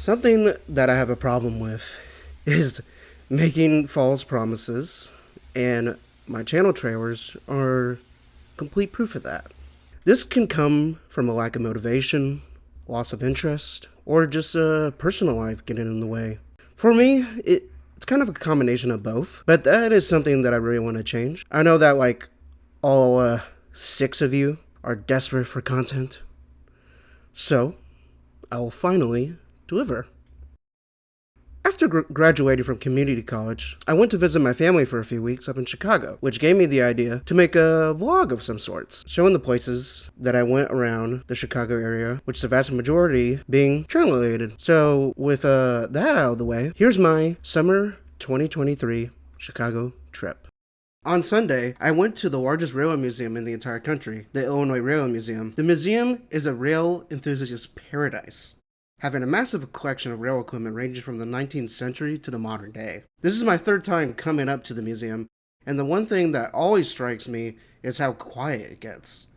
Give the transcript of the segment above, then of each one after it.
Something that I have a problem with is making false promises, and my channel trailers are complete proof of that. This can come from a lack of motivation, loss of interest, or just a personal life getting in the way. For me, it's kind of a combination of both, but that is something that I really want to change. I know that like all 6 of you are desperate for content, so I will finally deliver. After graduating from community college, I went to visit my family for a few weeks up in Chicago, which gave me the idea to make a vlog of some sorts, showing the places that I went around the Chicago area, which the vast majority being train related. So with that out of the way, here's my summer 2023 Chicago trip. On Sunday, I went to the largest railway museum in the entire country, the Illinois Railway Museum. The museum is a rail enthusiast's paradise, having a massive collection of rail equipment ranging from the 19th century to the modern day. This is my 3rd time coming up to the museum, and the one thing that always strikes me is how quiet it gets.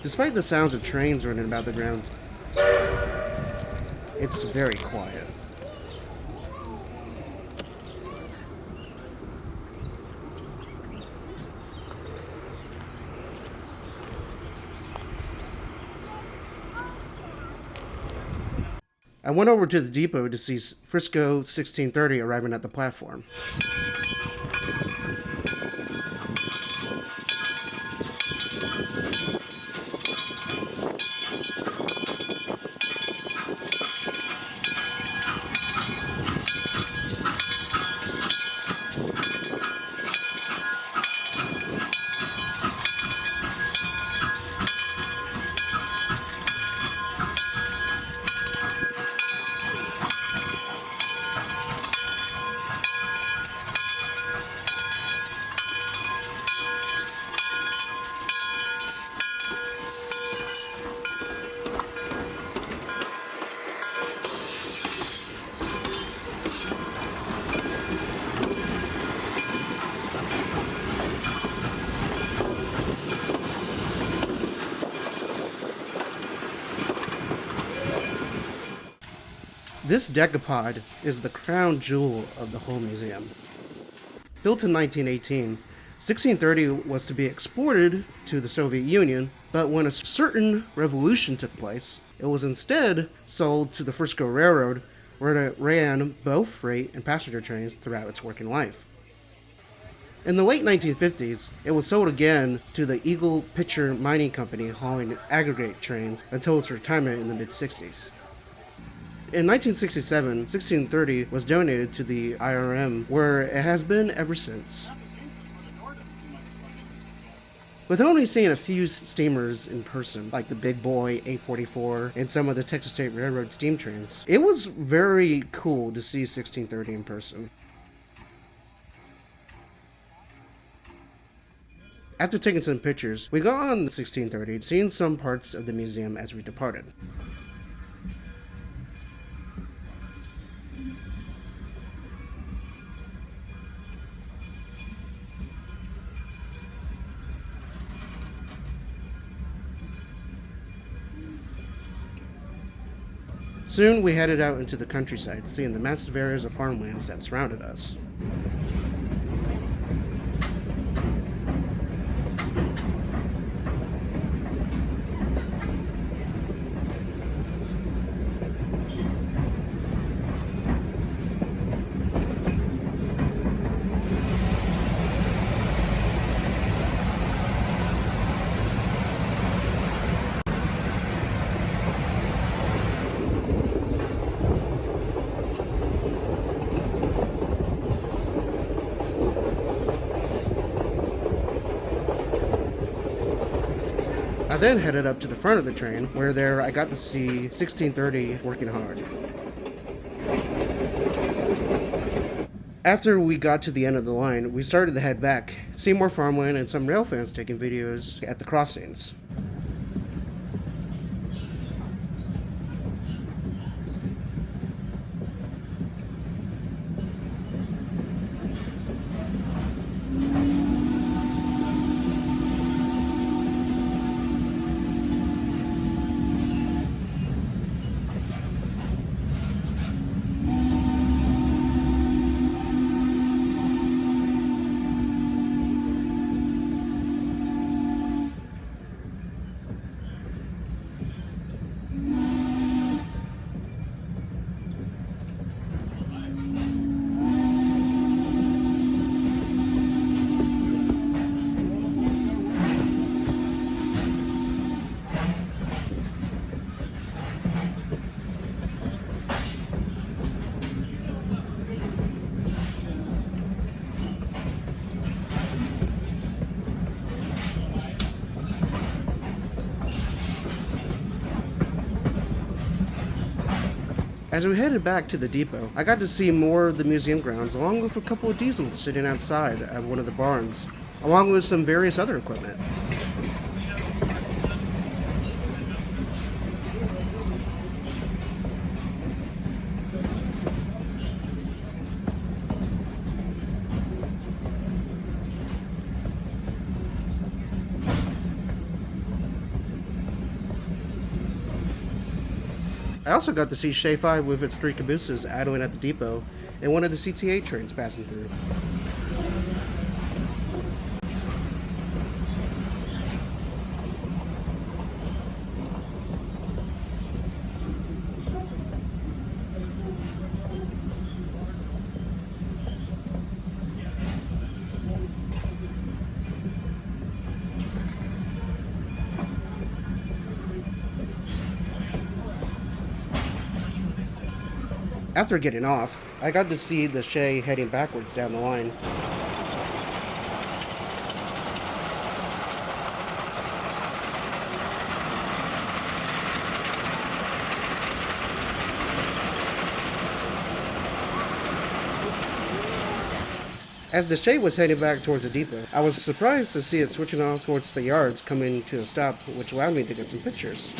Despite the sounds of trains running about the grounds, it's very quiet. I went over to the depot to see Frisco 1630 arriving at the platform. This decapod is the crown jewel of the whole museum. Built in 1918, 1630 was to be exported to the Soviet Union, but when a certain revolution took place, it was instead sold to the Frisco Railroad, where it ran both freight and passenger trains throughout its working life. In the late 1950s, it was sold again to the Eagle Pitcher Mining Company hauling aggregate trains until its retirement in the mid-60s. In 1967, 1630 was donated to the IRM, where it has been ever since. With only seeing a few steamers in person, like the Big Boy 844 and some of the Texas State Railroad steam trains, it was very cool to see 1630 in person. After taking some pictures, we got on the 1630, seeing some parts of the museum as we departed. Soon we headed out into the countryside, seeing the massive areas of farmlands that surrounded us. I then headed up to the front of the train, where there I got to see 1630 working hard. After we got to the end of the line, we started to head back, see more farmland and some rail fans taking videos at the crossings. As we headed back to the depot, I got to see more of the museum grounds along with a couple of diesels sitting outside at one of the barns, along with some various other equipment. I also got to see Shay 5 with its 3 cabooses idling at the depot and one of the CTA trains passing through. After getting off, I got to see the Shay heading backwards down the line. As the Shay was heading back towards the depot, I was surprised to see it switching off towards the yards coming to a stop, which allowed me to get some pictures.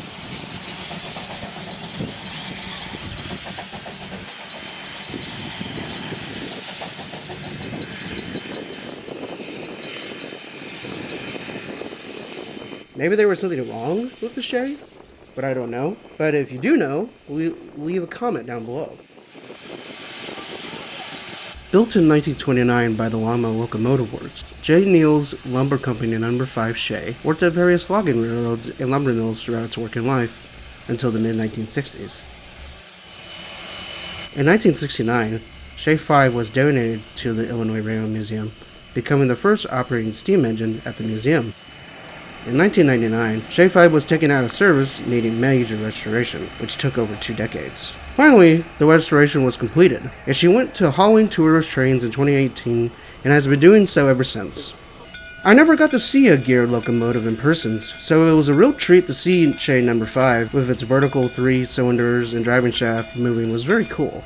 Maybe there was something wrong with the Shay, but I don't know. But if you do know, leave a comment down below. Built in 1929 by the Lama Locomotive Works, J. Neal's Lumber Company No. 5 Shay worked at various logging railroads and lumber mills throughout its working life until the mid-1960s. In 1969, Shay 5 was donated to the Illinois Railroad Museum, becoming the first operating steam engine at the museum. In 1999, Shay 5 was taken out of service, needing major restoration, which took over 2 decades. Finally, the restoration was completed, and she went to hauling tourist trains in 2018 and has been doing so ever since. I never got to see a geared locomotive in person, so it was a real treat to see Shay No. 5 with its vertical 3 cylinders and driving shaft moving was very cool.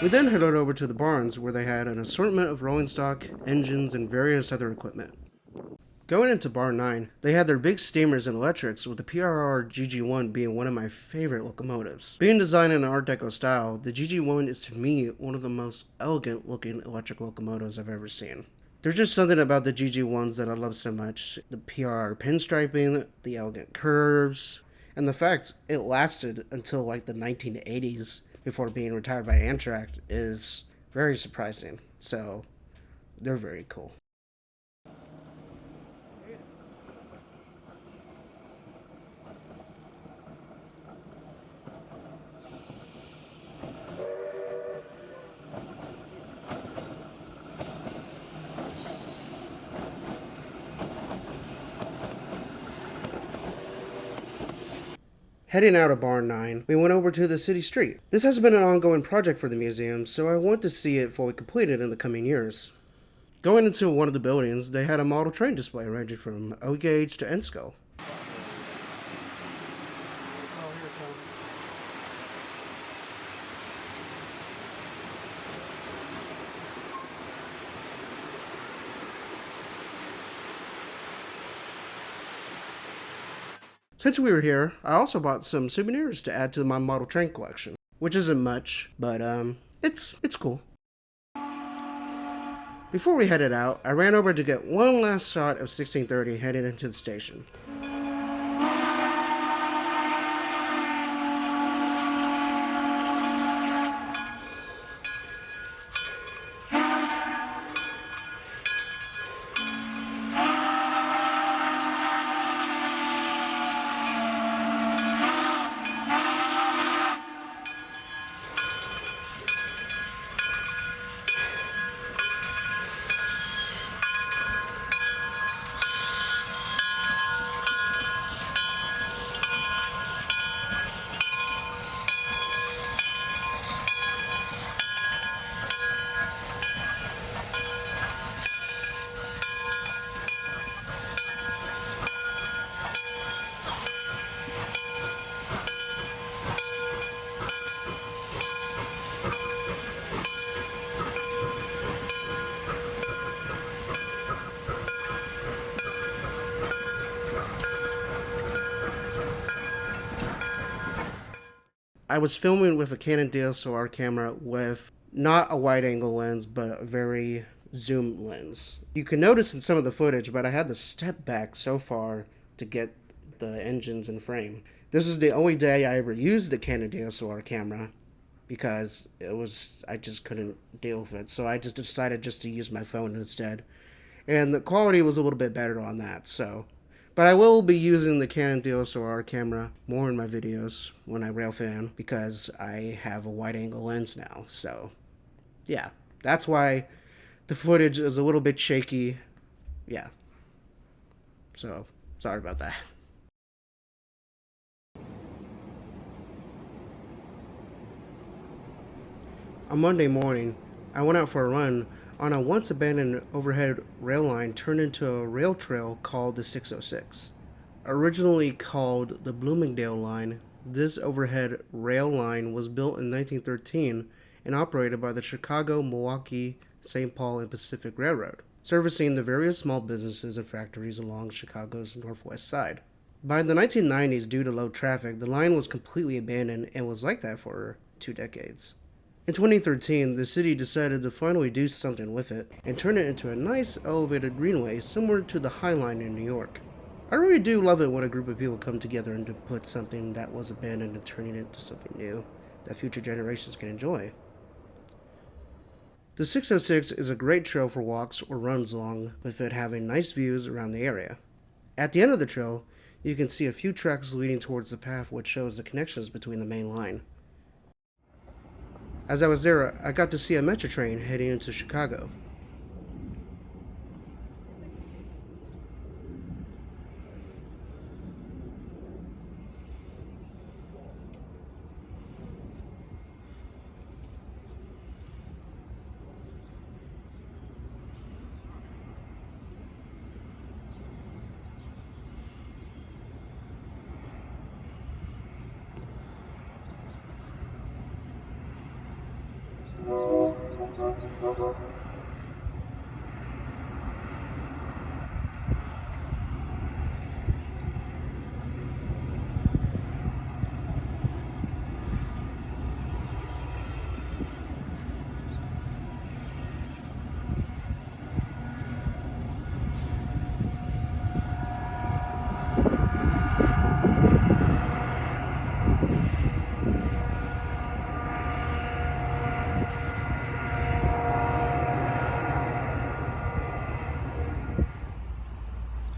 We then headed over to the barns where they had an assortment of rolling stock, engines, and various other equipment. Going into Barn 9, they had their big steamers and electrics, with the PRR GG1 being one of my favorite locomotives. Being designed in an Art Deco style, the GG1 is to me one of the most elegant looking electric locomotives I've ever seen. There's just something about the GG1s that I love so much. The PRR pinstriping, the elegant curves, and the fact it lasted until like the 1980s before being retired by Amtrak is very surprising. So, they're very cool. Heading out of Barn 9, we went over to the city street. This has been an ongoing project for the museum, so I want to see it fully completed in the coming years. Going into one of the buildings, they had a model train display ranging from O gauge to N scale. Since we were here, I also bought some souvenirs to add to my model train collection, which isn't much, but it's cool. Before we headed out, I ran over to get one last shot of 1630 heading into the station. I was filming with a Canon DSLR camera with not a wide angle lens, but a very zoom lens. You can notice in some of the footage, but I had to step back so far to get the engines in frame. This is the only day I ever used the Canon DSLR camera because I just couldn't deal with it. So I just decided just to use my phone instead. And the quality was a little bit better on that, so. But I will be using the Canon DSLR camera more in my videos when I railfan because I have a wide angle lens now. So, yeah, that's why the footage is a little bit shaky. Yeah. So, sorry about that. On Monday morning, I went out for a run on a once abandoned overhead rail line turned into a rail trail called the 606. Originally called the Bloomingdale Line, this overhead rail line was built in 1913 and operated by the Chicago, Milwaukee, St. Paul, and Pacific Railroad, servicing the various small businesses and factories along Chicago's northwest side. By the 1990s, due to low traffic, the line was completely abandoned and was like that for 2 decades. In 2013, the city decided to finally do something with it and turn it into a nice elevated greenway similar to the High Line in New York. I really do love it when a group of people come together and to put something that was abandoned and turning it into something new that future generations can enjoy. The 606 is a great trail for walks or runs along, with it having nice views around the area. At the end of the trail, you can see a few tracks leading towards the path which shows the connections between the main line. As I was there, I got to see a metro train heading into Chicago.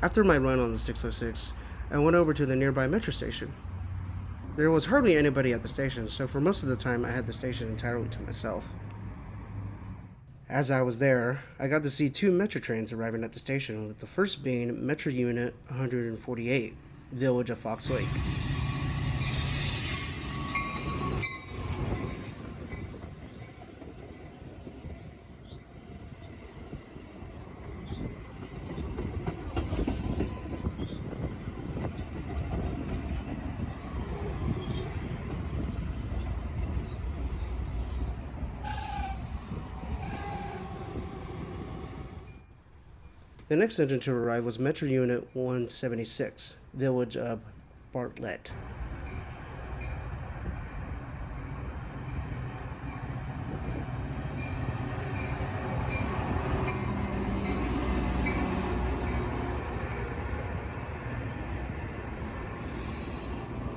After my run on the 606, I went over to the nearby metro station. There was hardly anybody at the station, so for most of the time I had the station entirely to myself. As I was there, I got to see 2 metro trains arriving at the station, with the first being Metro Unit 148, Village of Fox Lake. The next engine to arrive was Metro Unit 176, Village of Bartlett.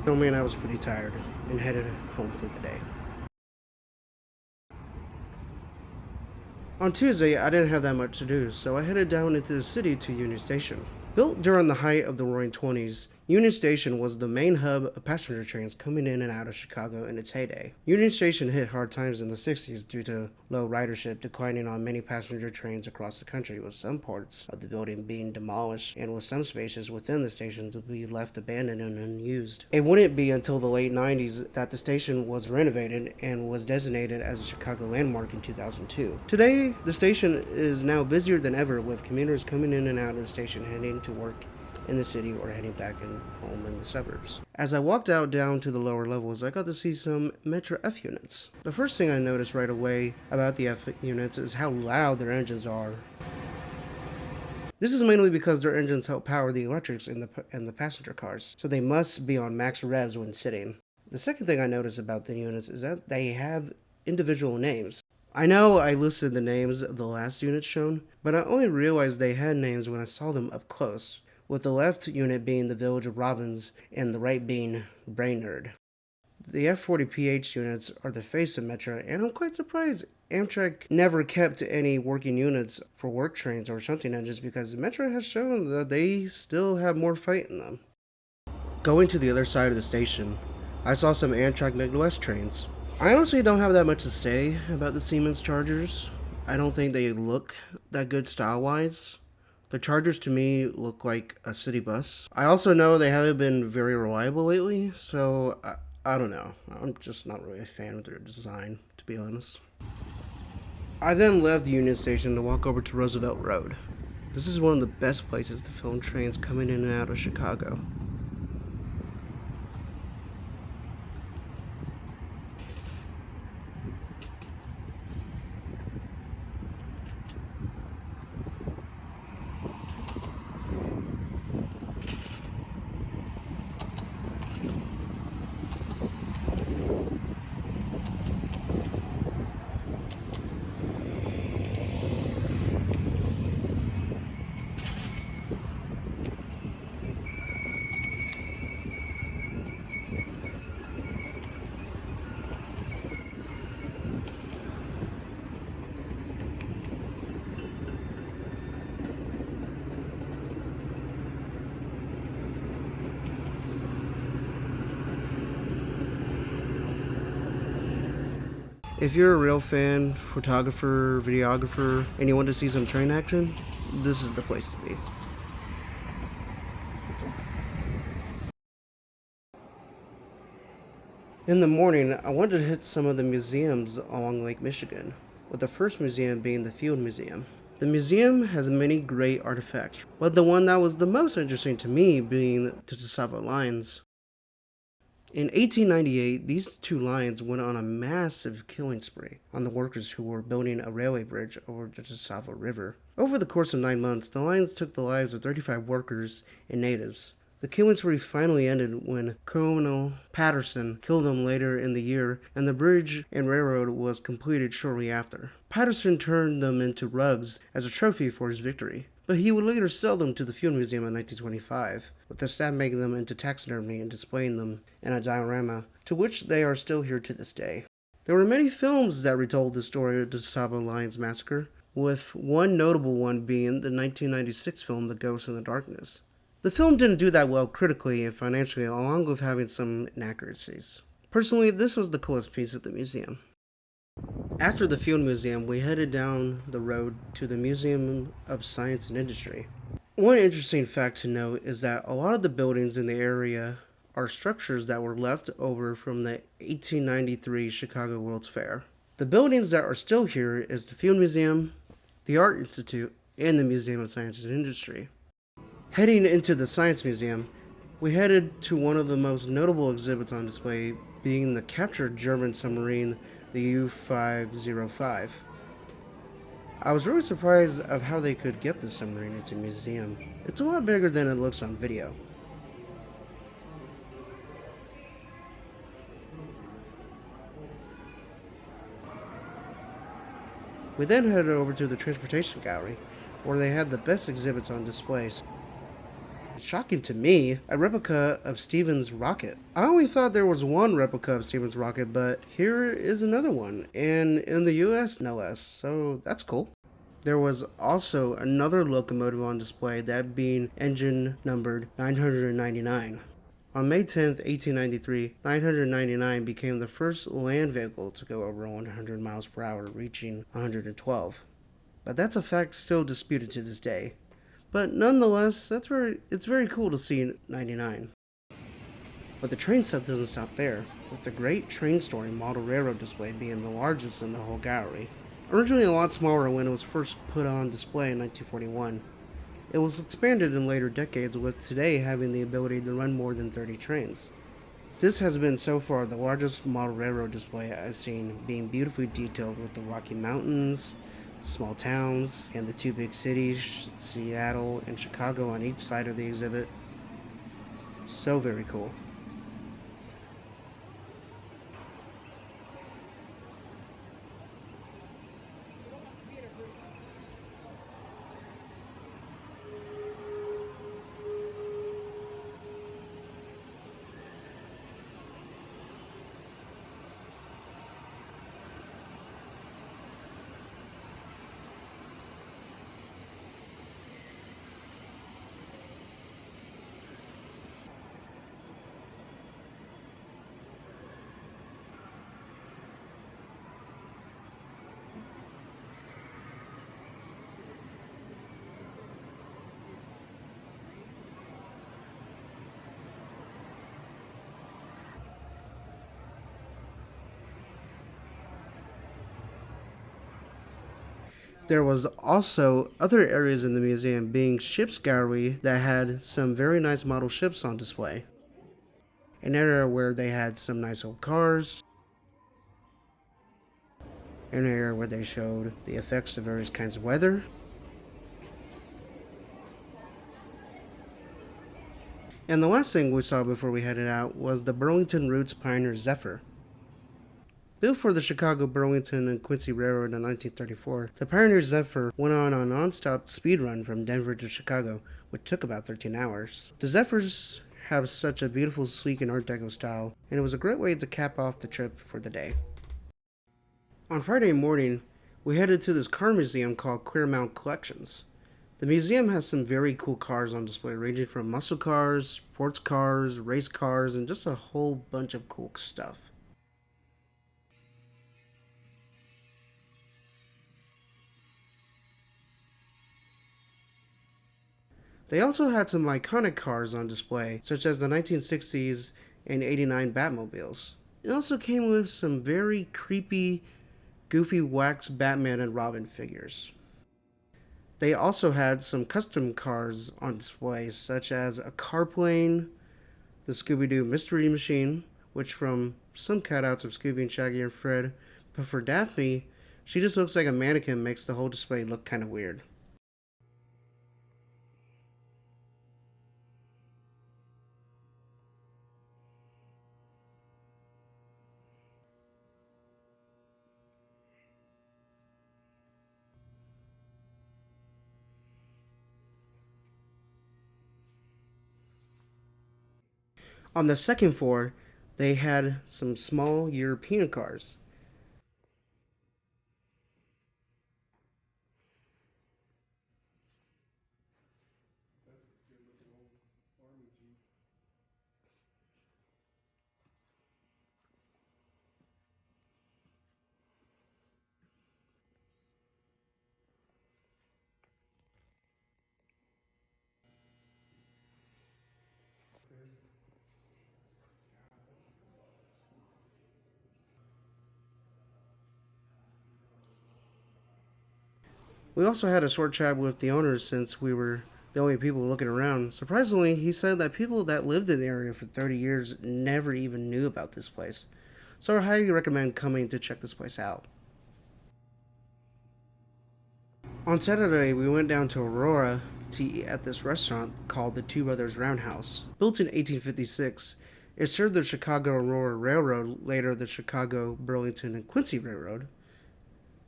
Oh man, I was pretty tired and headed home for the day. On Tuesday, I didn't have that much to do, so I headed down into the city to Union Station. Built during the height of the Roaring '20s, Union Station was the main hub of passenger trains coming in and out of Chicago in its heyday. Union Station hit hard times in the '60s due to low ridership declining on many passenger trains across the country, with some parts of the building being demolished and with some spaces within the station to be left abandoned and unused. It wouldn't be until the late '90s that the station was renovated and was designated as a Chicago landmark in 2002. Today, the station is now busier than ever, with commuters coming in and out of the station heading to work in the city or heading back home in the suburbs. As I walked out down to the lower levels, I got to see some Metro F units. The first thing I noticed right away about the F units is how loud their engines are. This is mainly because their engines help power the electrics in the passenger cars, so they must be on max revs when sitting. The second thing I noticed about the units is that they have individual names. I know I listed the names of the last units shown, but I only realized they had names when I saw them up close, with the left unit being the Village of Robins and the right being Brainerd. The F40PH units are the face of Metra, and I'm quite surprised Amtrak never kept any working units for work trains or shunting engines because Metra has shown that they still have more fight in them. Going to the other side of the station, I saw some Amtrak Midwest trains. I honestly don't have that much to say about the Siemens Chargers. I don't think they look that good style-wise. The Chargers to me look like a city bus. I also know they haven't been very reliable lately, so I don't know. I'm just not really a fan of their design, to be honest. I then left the Union Station to walk over to Roosevelt Road. This is one of the best places to film trains coming in and out of Chicago. If you're a real fan, photographer, videographer, and you want to see some train action, this is the place to be. In the morning, I wanted to hit some of the museums along Lake Michigan, with the first museum being the Field Museum. The museum has many great artifacts, but the one that was the most interesting to me being the DeSavo lines. In 1898, these two lines went on a massive killing spree on the workers who were building a railway bridge over the DeSavo River. Over the course of 9 months, the lines took the lives of 35 workers and natives. The killing spree finally ended when Colonel Patterson killed them later in the year, and the bridge and railroad was completed shortly after. Patterson turned them into rugs as a trophy for his victory, but he would later sell them to the Field Museum in 1925, with the staff making them into taxidermy and displaying them in a diorama, to which they are still here to this day. There were many films that retold the story of the DeSavo Lions Massacre, with one notable one being the 1996 film The Ghost in the Darkness. The film didn't do that well critically and financially, along with having some inaccuracies. Personally, this was the coolest piece of the museum. After the Field Museum, we headed down the road to the Museum of Science and Industry. One interesting fact to note is that a lot of the buildings in the area are structures that were left over from the 1893 Chicago World's Fair. The buildings that are still here is the Field Museum, the Art Institute, and the Museum of Science and Industry. Heading into the Science Museum, we headed to one of the most notable exhibits on display, being the captured German submarine, the U-505. I was really surprised of how they could get the submarine into a museum. It's a lot bigger than it looks on video. We then headed over to the Transportation Gallery, where they had the best exhibits on displays. Shocking to me, a replica of Stevens' rocket. I only thought there was one replica of Stevens' rocket, but here is another one, and in the US no less, so that's cool. There was also another locomotive on display, that being engine numbered 999. On May 10th, 1893, 999 became the first land vehicle to go over 100 miles per hour, reaching 112. But that's a fact still disputed to this day. But nonetheless, it's very cool to see 99. But the train set doesn't stop there, with the Great Train Story Model Railroad display being the largest in the whole gallery. Originally a lot smaller when it was first put on display in 1941. It was expanded in later decades, with today having the ability to run more than 30 trains. This has been so far the largest model railroad display I've seen, being beautifully detailed with the Rocky Mountains, small towns, and the two big cities, Seattle and Chicago, on each side of the exhibit. So very cool. There was also other areas in the museum, being ship's gallery, that had some very nice model ships on display. An area where they had some nice old cars, an area where they showed the effects of various kinds of weather, and the last thing we saw before we headed out was the Burlington Roots Pioneer Zephyr. Built for the Chicago, Burlington, and Quincy Railroad in 1934, the Pioneer Zephyr went on a non-stop speed run from Denver to Chicago, which took about 13 hours. The Zephyrs have such a beautiful, sleek, and Art Deco style, and it was a great way to cap off the trip for the day. On Friday morning, we headed to this car museum called Clearmount Collections. The museum has some very cool cars on display, ranging from muscle cars, sports cars, race cars, and just a whole bunch of cool stuff. They also had some iconic cars on display, such as the 1960s and 89 Batmobiles. It also came with some very creepy, goofy wax Batman and Robin figures. They also had some custom cars on display, such as a car plane, the Scooby-Doo Mystery Machine, which from some cutouts of Scooby and Shaggy and Fred, but for Daphne, she just looks like a mannequin, makes the whole display look kind of weird. On the second floor, they had some small European cars. We also had a short chat with the owners since we were the only people looking around. Surprisingly, he said that people that lived in the area for 30 years never even knew about this place. So I highly recommend coming to check this place out. On Saturday, we went down to Aurora to eat at this restaurant called the Two Brothers Roundhouse. Built in 1856, it served the Chicago Aurora Railroad, later the Chicago, Burlington, and Quincy Railroad,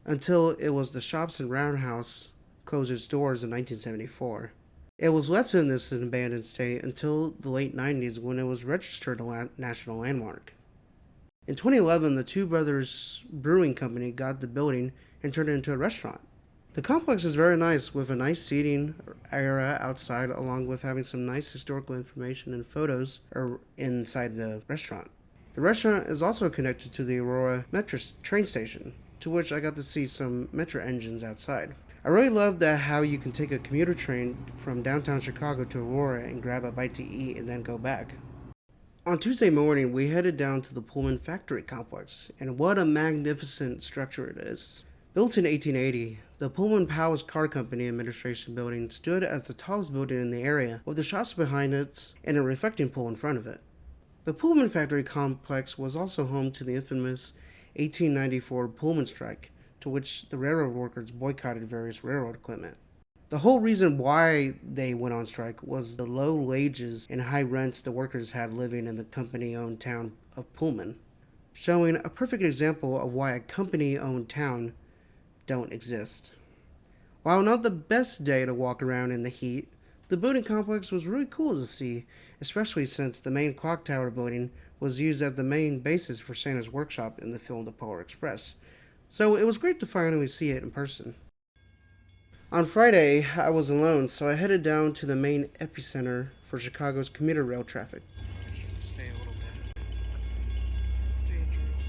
until it was the Shops and Roundhouse closed its doors in 1974. It was left in this abandoned state until the late 90s, when it was registered a national landmark. In 2011, the Two Brothers Brewing Company got the building and turned it into a restaurant. The complex is very nice, with a nice seating area outside, along with having some nice historical information and photos inside the restaurant. The restaurant is also connected to the Aurora Metro train station, to which I got to see some Metro engines outside. I really love that how you can take a commuter train from downtown Chicago to Aurora and grab a bite to eat and then go back. On Tuesday morning, we headed down to the Pullman factory complex, and what a magnificent structure it is. Built in 1880, the Pullman Powers Car Company Administration Building stood as the tallest building in the area, with the shops behind it and a reflecting pool in front of it. The Pullman factory complex was also home to the infamous 1894 Pullman strike, to which the railroad workers boycotted various railroad equipment. The whole reason why they went on strike was the low wages and high rents the workers had living in the company-owned town of Pullman, showing a perfect example of why a company-owned town don't exist. While not the best day to walk around in the heat, the building complex was really cool to see, especially since the main clock tower building was used as the main basis for Santa's workshop in the film The Polar Express. So it was great to finally see it in person. On Friday, I was alone, so I headed down to the main epicenter for Chicago's commuter rail traffic. Stay a little bit. It's dangerous.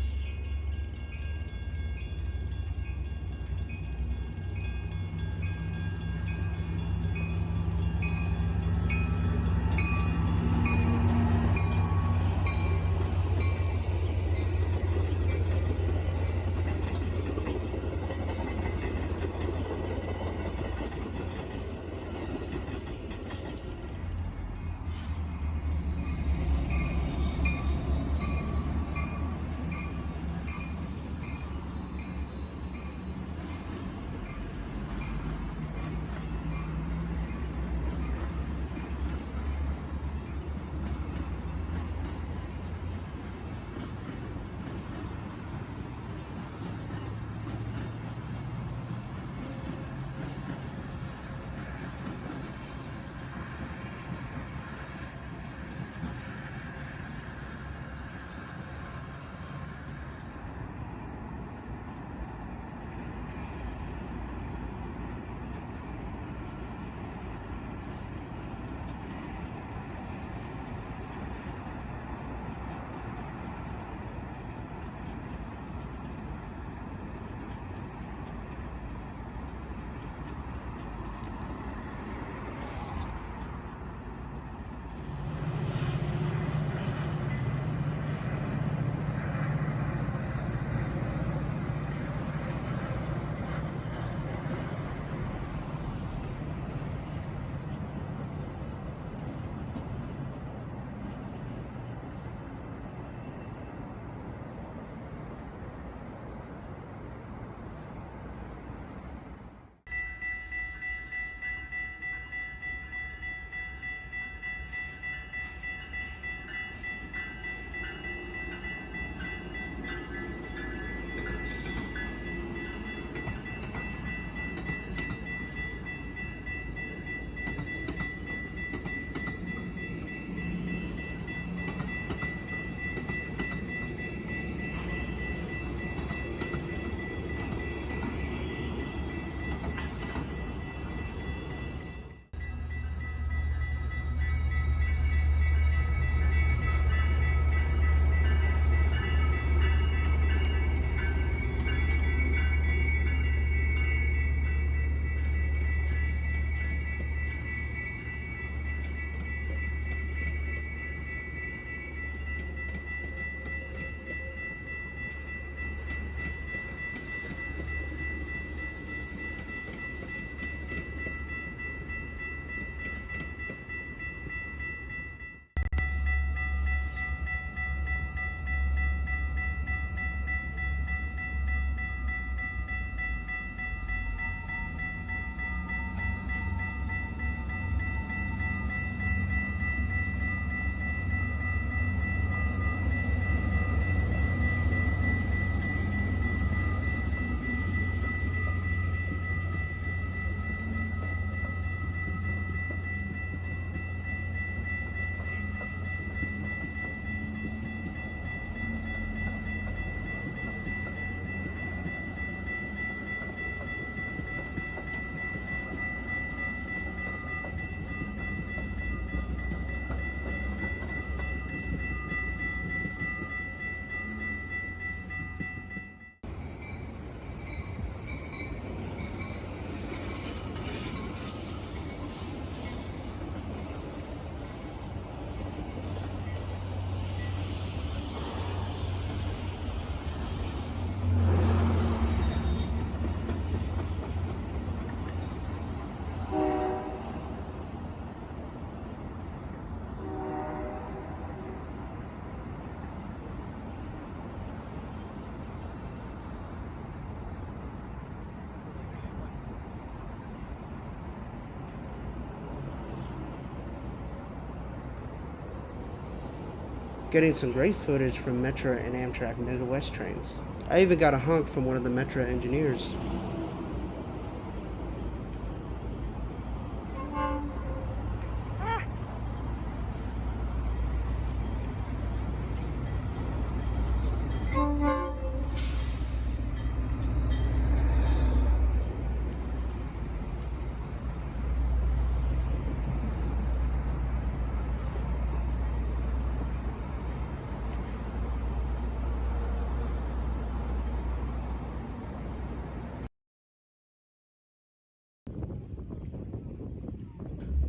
getting some great footage from Metra and Amtrak Midwest trains. I even got a honk from one of the Metra engineers.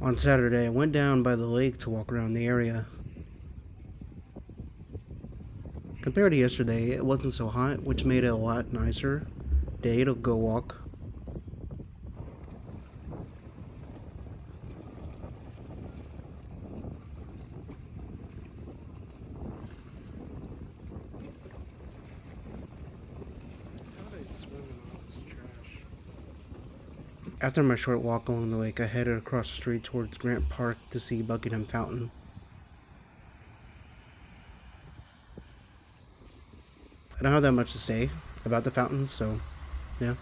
On Saturday, I went down by the lake to walk around the area. Compared to yesterday, it wasn't so hot, which made it a lot nicer day to go walk. After my short walk along the lake, I headed across the street towards Grant Park to see Buckingham Fountain. I don't have that much to say about the fountain, so yeah.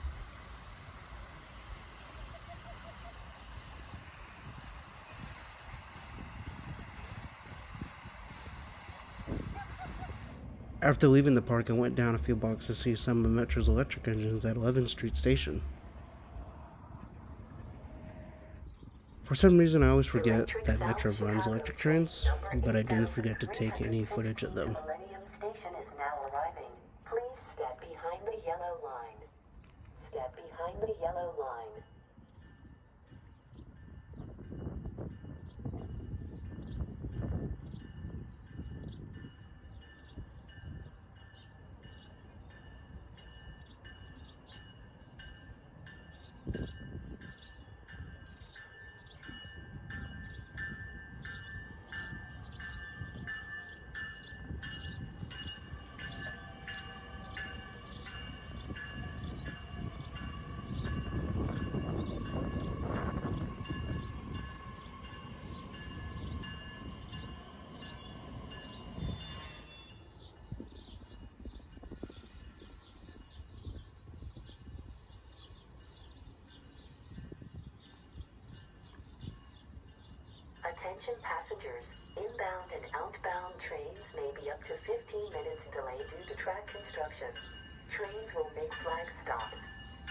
After leaving the park, I went down a few blocks to see some of Metro's electric engines at 11th Street Station. For some reason, I always forget that Metro runs electric trains, but I didn't forget to take any footage of them. Millennium Station is now arriving. Please step behind the yellow line. Step behind the yellow line. Attention passengers, inbound and outbound trains may be up to 15 minutes delayed due to track construction. Trains will make flag stops.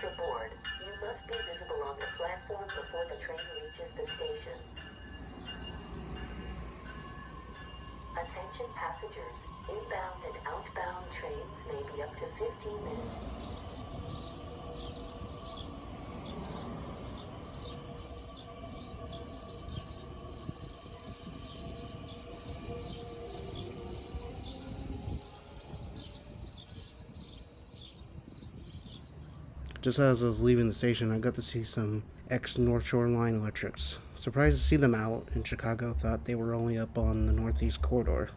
To board, you must be visible on the platform before the train reaches the station. Attention passengers, inbound and outbound trains may be up to 15 minutes. Just as I was leaving the station, I got to see some ex-North Shore Line electrics. Surprised to see them out in Chicago, thought they were only up on the Northeast Corridor.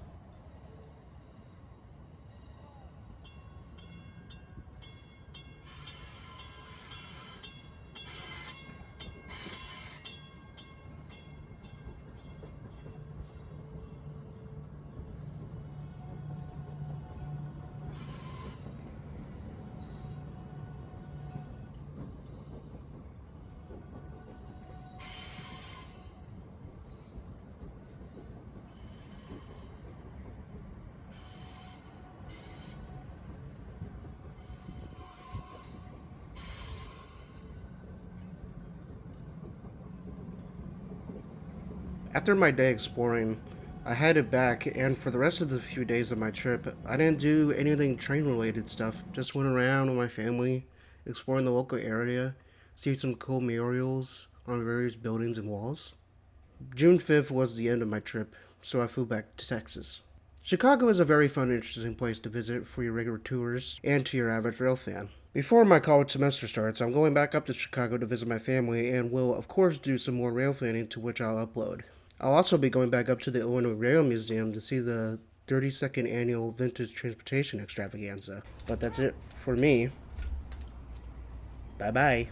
After my day exploring, I headed back, and for the rest of the few days of my trip, I didn't do anything train-related stuff. Just went around with my family, exploring the local area, see some cool murals on various buildings and walls. June 5th was the end of my trip, so I flew back to Texas. Chicago is a very fun and interesting place to visit for your regular tours and to your average rail fan. Before my college semester starts, I'm going back up to Chicago to visit my family and will, of course, do some more rail fanning to which I'll upload. I'll also be going back up to the Illinois Rail Museum to see the 32nd Annual Vintage Transportation Extravaganza. But that's it for me. Bye-bye.